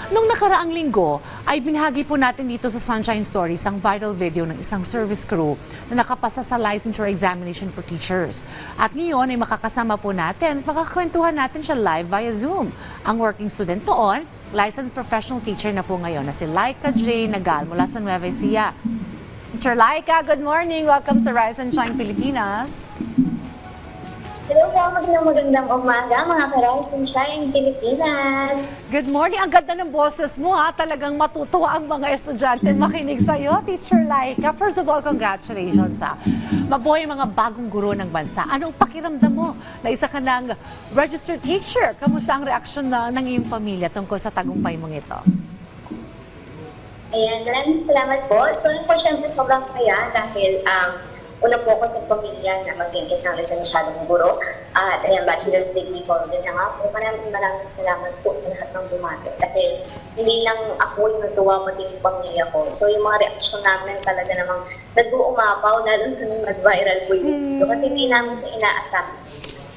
Nung nakaraang linggo, ay binahagi po natin dito sa Sunshine Stories ang viral video ng isang service crew na nakapasa sa licensure examination for teachers. At ngayon ay makakasama po natin, makakakwentuhan natin siya live via Zoom. Ang working student doon, licensed professional teacher na po ngayon na si Laika J. Nagal mula sa Nueva Ecija. Teacher Laika, good morning. Welcome sa Rise and Shine Pilipinas. Hello po, magandang umaga mga ka-Rise and Shine Pilipinas. Good morning. Ang ganda ng boses mo ha. Talagang matutuwa ang mga estudyante makinig sa iyo, Teacher Laika. First of all, congratulations ha. Mabuhay ang mga bagong guro ng bansa. Anong pakiramdam mo na isa ka ng registered teacher? Kamusta ang reaksyon ng iyong pamilya tungkol sa tagumpay mong ito? Ayan, maraming salamat po. So, po syempre sobrang saya dahil una po ako sa pamilya na maging isang lisensyadong guro at ayan, bachelor's degree ko din na nga po. Maraming salamat po sa lahat ng bumati dahil hindi lang ako yung natuwa, pati yung pamilya ko. So yung mga reaksyon namin talaga namang nag-uumapaw, lalo na nung nag-viral po yung video kasi hindi namin siya inaasahan.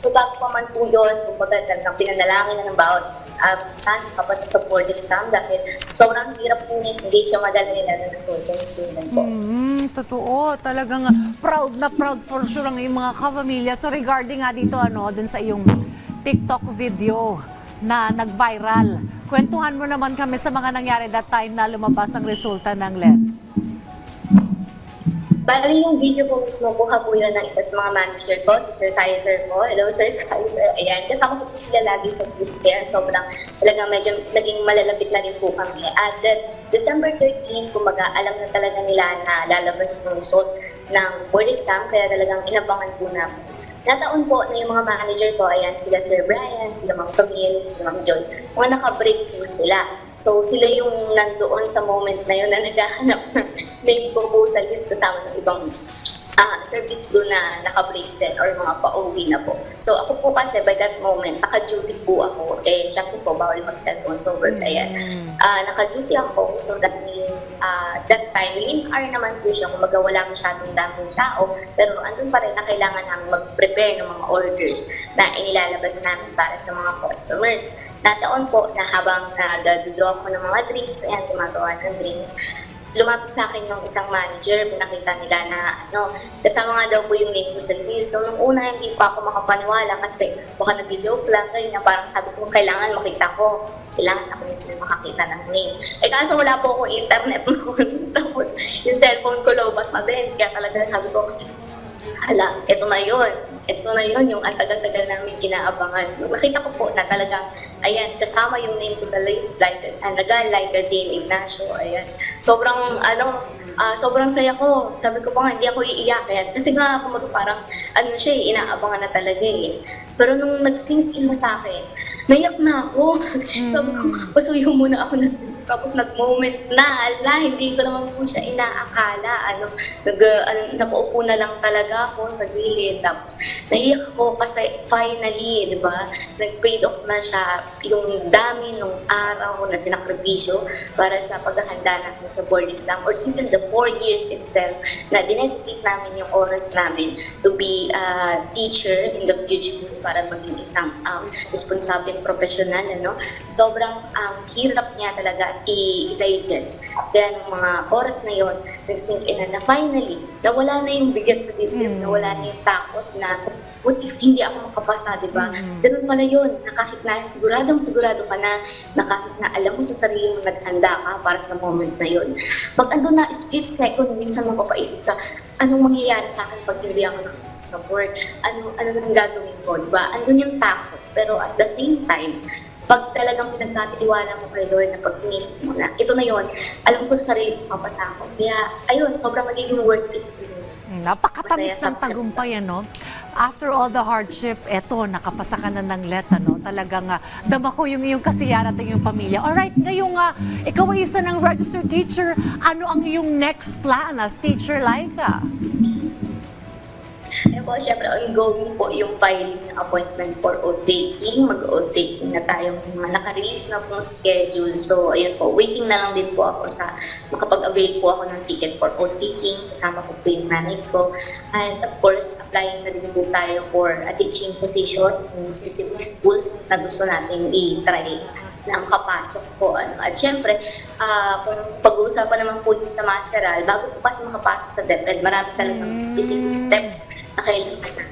So bago pa man po yun, kumbaga talagang pinanalangin na ng bawat saan kapag sa board exam dahil sobrang hirap po hindi siya madali lalo na po yung student po. Totoo. Talagang proud na proud for sure ang iyong mga kapamilya. So regarding nga dito, dun sa iyong TikTok video na nag-viral, kwentuhan mo naman kami sa mga nangyari that time na lumabas ang resulta ng LED. Bali yung video po mismo, kuha po yun ng isa sa mga manager ko, si Sir Kaiser po. Hello, Sir Kaiser. Ayan, kasama ko po sila lagi sa groups kaya sobrang talagang medyo naging malalapit na rin po kami. At December 13, kumaga, alam na talaga nila na lalabas yung result ng board exam, kaya talagang inabangan po namin. Nataon po na yung mga manager ko, ayan, sila Sir Brian, sila Ma'am Camille, sila Ma'am Joyce, mga naka-break po sila. So sila yung nandoon sa moment na yun na naghahanap ng main proposal is kasama ng ibang service crew na naka-break din or mga pa-OV na po. So ako po kasi by that moment, naka-duty po ako. Syempre po, bawal mag-cellphone so work. Ayan. Naka-duty ako. So that means, that time, lean hour naman po siya. Kung wala masyadong daming tao. Pero andun pa rin na kailangan namin mag-prepare ng mga orders na inilalabas namin para sa mga customers. Nataon po na habang nag-draw ko ng mga drinks, ayan, gumagawa ng drinks, lumapit sa akin yung isang manager, pinakita nila na kasama nga daw po yung name ko sa list. So nung una hindi pa ako makapaniwala kasi baka nag-joke lang, kaya parang sabi ko kailangan makita ko, kailangan ako mismo makakita ng name. Kaso wala po akong internet noon, tapos yung cellphone ko lobat na din, kaya talaga sabi ko, hala, ito na yun, yung ang tagal-tagal namin kinaabangan. Nakita ko po na talagang, ayan, kasama yung name ko sa list, Nagal, Laika Jane Ignacio, ayan. Sobrang saya ko. Sabi ko pa nga, hindi ako iiyak. Ayan. Kasi nga, parang, inaabangan na talaga eh. Pero nung nag-sync in na sa akin, naiyak na ako. Sabi ko, pasuyo muna ako na. Tapos nag-moment na, hindi ko naman po siya inaakala. Nakaupo na lang talaga ako sa gilid. Tapos naiyak ko kasi finally, di ba, nag-paid off na siya yung dami nung araw na sinakripisyo para sa paghahanda natin sa board exam or even the 4 years itself na dinedicate namin yung oras namin to be a teacher in the future para maging isang responsible professional. Sobrang hirap niya talaga i-digest. Kaya ng mga oras na yon, nag-sink in na finally, nawala na yung bigat sa dibdib, nawala na yung takot na what if hindi ako makapasa, di ba? Ganun pala yun, na kahit na sigurado ka na kahit na alam mo sa sarili mo naghanda ka para sa moment na yun. Pag ando na split second, minsan mapapaisip ka, anong mangyayari sa akin pag hindi ako nakapasa sa board? Ano nang gagawin ko, di ba? Andun yung takot. Pero at the same time, pag talagang pinagkatiwala mo kay Lord na pag inisip mo na, ito na yun, alam ko sa sarili ko, mapasa ako. Kaya, ayun, sobrang magiging worth it. Napakatamis ng tagumpay, After all the hardship, eto, nakapasa ka na ng LED, Talagang dama ko yung iyong kasiyahan at iyong pamilya. Alright, ngayong ikaw ay isa ng registered teacher, ano ang iyong next plan as Teacher Laika? Ayun po, syempre ongoing po yung filing ng appointment for oath taking. Mag-oath taking na tayo, naka-release na pong schedule. So ayun po, waiting na lang din po ako sa makapag-avail po ako ng ticket for oath taking. Sasama ko po yung nanay ko. And of course, applying na din po tayo for a teaching position in specific schools na gusto natin i-try na makapasok po. At syempre, kung pag-uusapan naman po yung sa masteral, bago po kasi makapasok sa DepEd, marami talagang specific steps na kailangan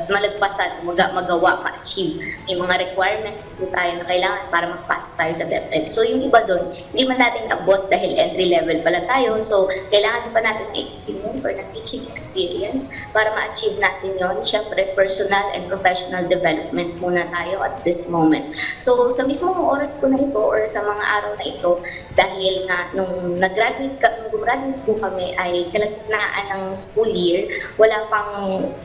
malagpasan, magawa, ma-achieve. May mga requirements po tayo na kailangan para makapasok tayo sa DepEd. So yung iba doon, hindi man natin abot dahil entry level pala tayo. So kailangan pa natin ng experience or ng teaching experience para ma-achieve natin yon. Siyempre, personal and professional development muna tayo at this moment. So sa mismong oras po na ito or sa mga araw na ito, dahil na nung gumraduate po kami ay kalagitnaan ng school year, wala pang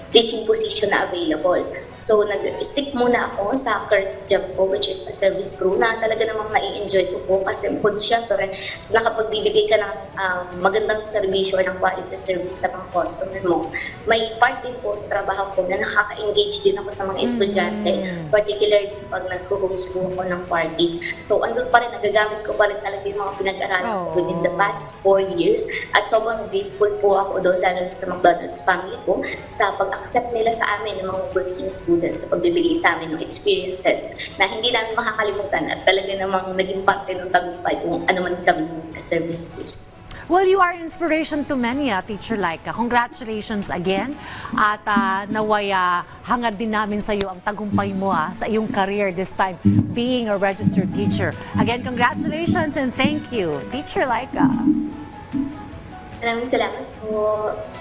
teaching position na available. So, nag-stick muna ako sa current job ko, which is a service crew, na talaga namang nai-enjoy ko po kasi kung syempre, nakapagbibigay ka ng magandang serbisyo ng quality service sa mga customer mo. May part din po sa trabaho ko na nakaka-engage din ako sa mga estudyante, particularly pag nag-host po ako ng parties. So, andun pa rin, nagagamit ko pa rin talaga yung mga pinag-aralan ko within the past 4 years at sobrang grateful po ako doon dahil sa McDonald's family ko sa pag-accept nila sa amin ng mga working students sa pagbibigay sa amin ng experiences na hindi namin makakalimutan at talaga namang naging parte ng tagumpay kung ano man kami ng service crews. Well, you are inspiration to many, Teacher Laika. Congratulations again. At naway hangad din namin sa iyo ang tagumpay mo sa iyong career this time, being a registered teacher. Again, congratulations and thank you, Teacher Laika. Maraming salamat po.